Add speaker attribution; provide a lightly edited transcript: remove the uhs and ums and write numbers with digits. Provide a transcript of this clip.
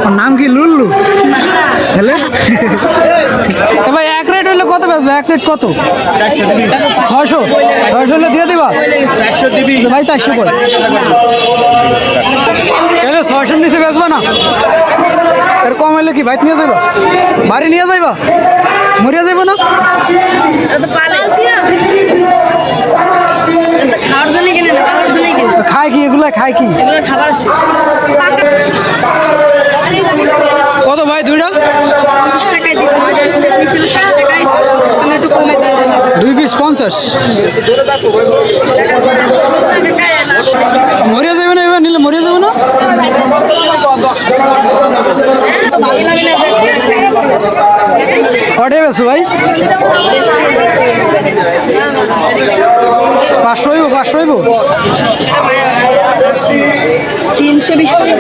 Speaker 1: ওর নাম কি লুল্লু? হ্যালো ভাই, এক রেট হলে কত বেচবে? এক রেট কত? 600 হলে দিয়ে দিবা?
Speaker 2: 400 দিবি
Speaker 1: ভাই 400 করে। 600 নিচে বেচবা না? এর কম হলে কি বাইক নিয়ে যাইবা? বাড়ি নিয়ে যাইবা? মরিয়া যাইব না? খায় কি এগুলা? খায় কি? কত ভাই দুইটা? 2 পিস 50। মরিয়া যাবে না? এবার নিলে মরিয়া যাবে না? কটে বেছো ভাই? 500 হইব? 500 হইব?
Speaker 3: 320 টাকা।